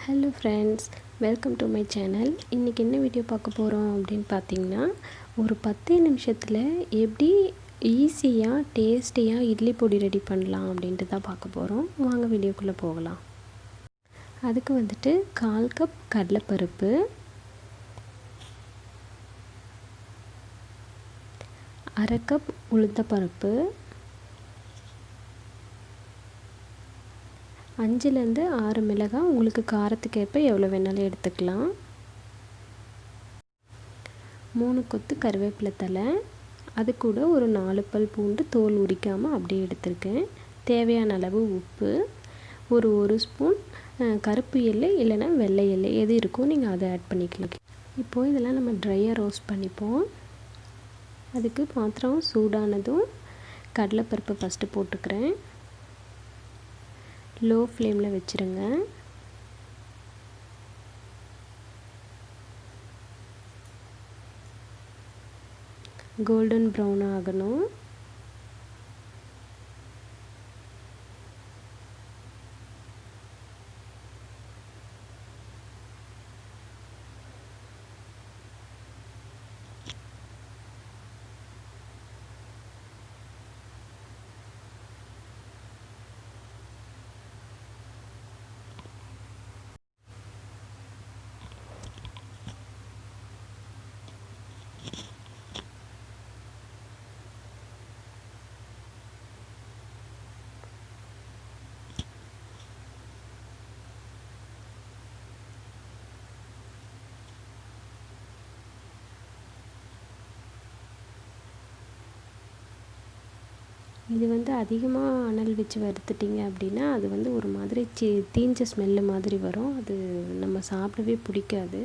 Hello friends, welcome to my channel. இன்றைக்கி என்ன video பார்க்க போகிறோம் அப்படின்னு பார்த்தீங்கன்னா, ஒரு 10 நிமிஷத்தில் எப்படி ஈஸியாக டேஸ்டியாக இட்லி பொடி ரெடி பண்ணலாம் அப்படின்ட்டு தான் பார்க்க போகிறோம். வாங்க வீடியோக்குள்ளே போகலாம். அதுக்கு வந்துட்டு 1/4 கப் கடலைப்பருப்பு, 1/2 கப் உளுந்தப்பருப்பு, 5லேருந்து 6 மிளகாய், உங்களுக்கு காரத்துக்கு ஏற்ப எவ்வளோ வேணாலும் எடுத்துக்கலாம். 3 கொத்து கருவேப்பிலை தழை, அது கூட ஒரு 4 பல் பூண்டு தோல் உரிக்காமல் அப்படியே எடுத்திருக்கேன். தேவையான அளவு உப்பு, ஒரு ஸ்பூன் கருப்பு எள்ளு இல்லைன்னா வெள்ளை எள்ளு எது இருக்கோ நீங்கள் அதை ஆட் பண்ணிக்கலாம். இப்போது இதெல்லாம் நம்ம ட்ரையாக ரோஸ்ட் பண்ணிப்போம். அதுக்கு பாத்திரம் சூடானதும் கடலைப்பருப்பு ஃபஸ்ட்டு போட்டுக்கிறேன். லோ ஃப்ளேமில் வச்சுருங்க. கோல்டன் ப்ரௌன் ஆகணும். இது அதிகமாக அனல் வச்சு வறுத்துட்டிங்க அப்படின்னா அது ஒரு மாதிரி தீஞ்ச ஸ்மெல்லு மாதிரி வரும். அது நம்ம சாப்பிடவே பிடிக்காது.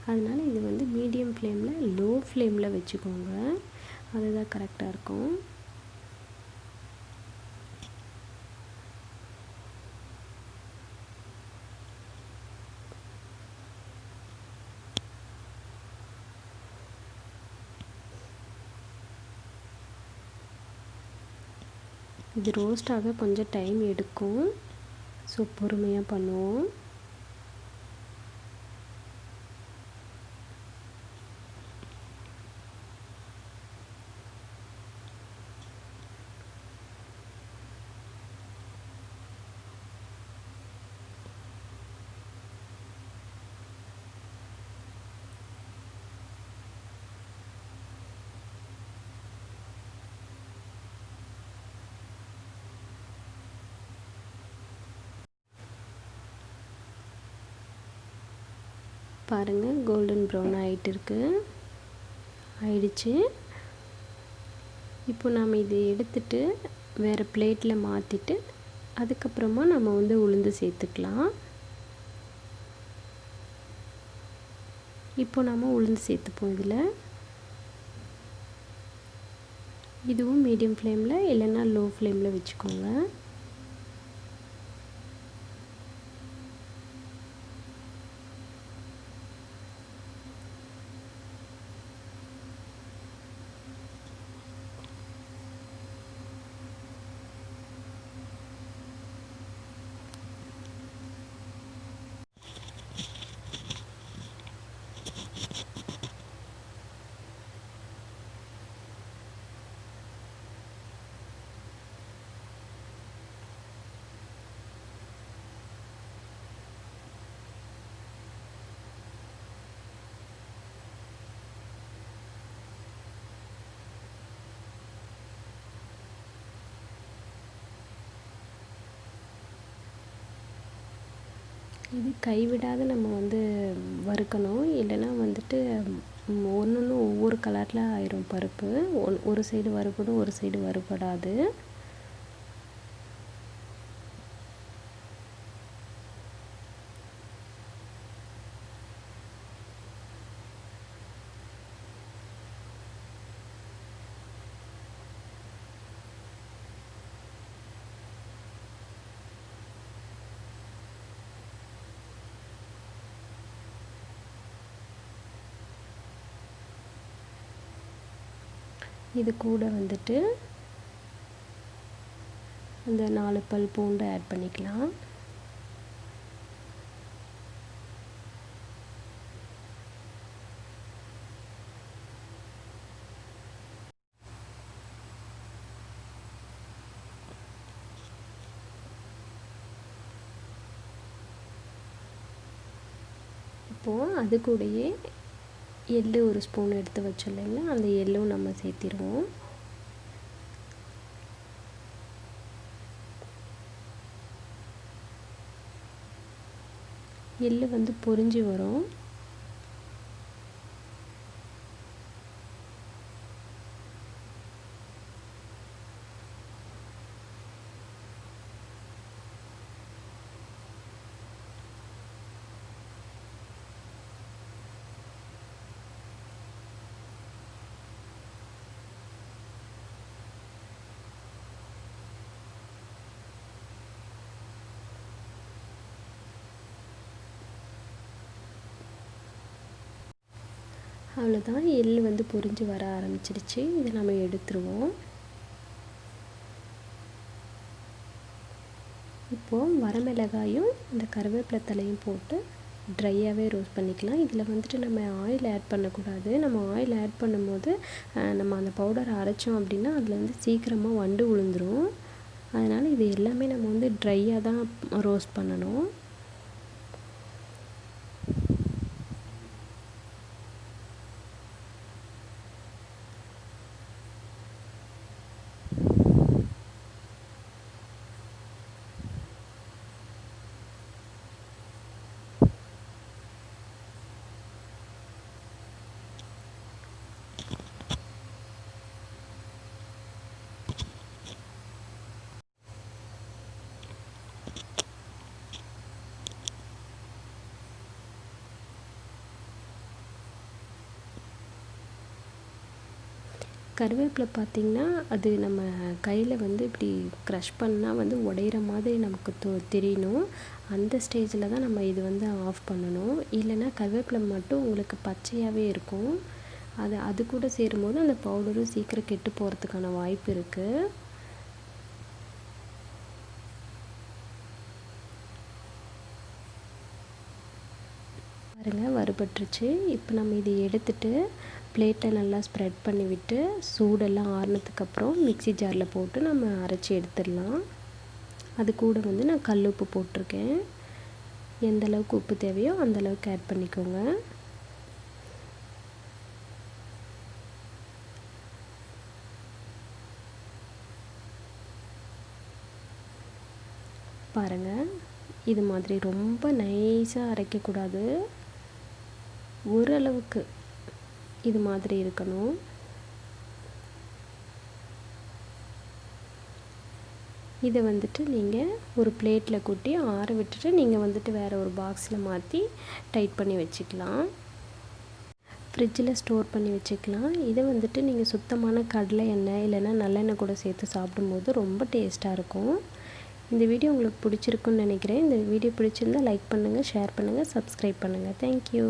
அதனால் இது மீடியம் ஃப்ளேமில் லோ ஃப்ளேமில் வச்சுக்கோங்க. அதுதான் கரெக்டாக இருக்கும். இது ரோஸ்ட் ஆக கொஞ்சம் டைம் எடுக்கும். ஸோ பொறுமையாக பண்ணுவோம். பாருங்கள், கோல்டன் ப்ரௌன் ஆயிடுச்சு. இப்போ நாம் இதை எடுத்துட்டு வேறு பிளேட்டில் மாற்றிட்டு அதுக்கப்புறமா நம்ம உளுந்து சேர்த்துக்கலாம். இப்போ நாம் உளுந்து சேர்த்துப்போம். இதுவும் மீடியம் ஃப்ளேமில் இல்லைன்னா லோ ஃப்ளேமில் வச்சுக்கோங்க. இது கைவிடாத நம்ம வறுக்கணும். இல்லைன்னா ஒன்று ஒவ்வொரு கலரில் ஆயிரும் பருப்பு. ஒரு சைடு வறுபடும், ஒரு சைடு வறுபடாது. இது கூட அந்த 4 பல் பூண்டு ஆட் பண்ணிக்கலாம். இப்போது அது கூடயே எள்ளு ஒரு ஸ்பூன் எடுத்து வச்சோம் இல்லைங்களா, அந்த எள்ளும் நம்ம சேர்த்திடுவோம். எள்ளு வந்து பொரிஞ்சு வரும். அவ்வளோதான், எள் வந்து பொரிஞ்சு வர ஆரம்பிச்சிருச்சு. இதை நம்ம எடுத்துருவோம். இப்போது வரமிளகாயும் இந்த கருவேப்பிலை தலையும் போட்டு ட்ரையாகவே ரோஸ்ட் பண்ணிக்கலாம். இதில் வந்துட்டு நம்ம ஆயில் ஆட் பண்ணக்கூடாது. நம்ம ஆயில் ஆட் பண்ணும்போது நம்ம அந்த பவுடரை அரைச்சோம் அப்படின்னா அதில் வந்து சீக்கிரமாக வண்டு விழுந்துடும். அதனால் இது எல்லாமே நம்ம வந்து ட்ரையாக தான் ரோஸ்ட் பண்ணணும். கருவேப்பிலை பார்த்திங்கன்னா அது நம்ம கையில் வந்து இப்படி க்ரஷ் பண்ணால் வந்து உடையிற மாதிரி நமக்கு தெரியணும். அந்த ஸ்டேஜில் தான் நம்ம இது வந்து ஆஃப் பண்ணணும். இல்லைன்னா கருவேப்பிலை மட்டும் உங்களுக்கு பச்சையாகவே இருக்கும். அது கூட சேரும்போது அந்த பவுடரும் சீக்கிரம் கெட்டு போகிறதுக்கான வாய்ப்பு இருக்குது. பாருங்கள், வறுபட்டுருச்சு. இப்போ நம்ம இதை எடுத்துட்டு பிளேட்டில் நல்லா ஸ்ப்ரெட் பண்ணிவிட்டு சூடெல்லாம் ஆறுனதுக்கப்புறம் மிக்ஸி ஜாரில் போட்டு நம்ம அரைச்சி எடுத்துடலாம். அது கூட வந்து நான் கல் உப்பு போட்டிருக்கேன். எந்த அளவுக்கு உப்பு தேவையோ அந்த அளவுக்கு ஆட் பண்ணிக்கோங்க. பாருங்கள், இது மாதிரி ரொம்ப நைஸாக அரைக்கக்கூடாது. ஓரளவுக்கு இது மாதிரி இருக்கணும். இதை வந்துட்டு நீங்கள் ஒரு பிளேட்டில் கொட்டி ஆற விட்டுட்டு நீங்கள் வந்துட்டு வேறு ஒரு பாக்ஸில் மாற்றி டைட் பண்ணி வச்சுக்கலாம். ஃப்ரிட்ஜில் ஸ்டோர் பண்ணி வச்சுக்கலாம். இதை வந்துட்டு நீங்கள் சுத்தமான கடலை எண்ணெய் இல்லைன்னா நல்லெண்ணெய் கூட சேர்த்து சாப்பிடும்போது ரொம்ப டேஸ்ட்டாக இருக்கும். இந்த வீடியோ உங்களுக்கு பிடிச்சிருக்குன்னு நினைக்கிறேன். இந்த வீடியோ பிடிச்சிருந்தால் லைக் பண்ணுங்கள், ஷேர் பண்ணுங்கள், சப்ஸ்கிரைப் பண்ணுங்கள். தேங்க்யூ.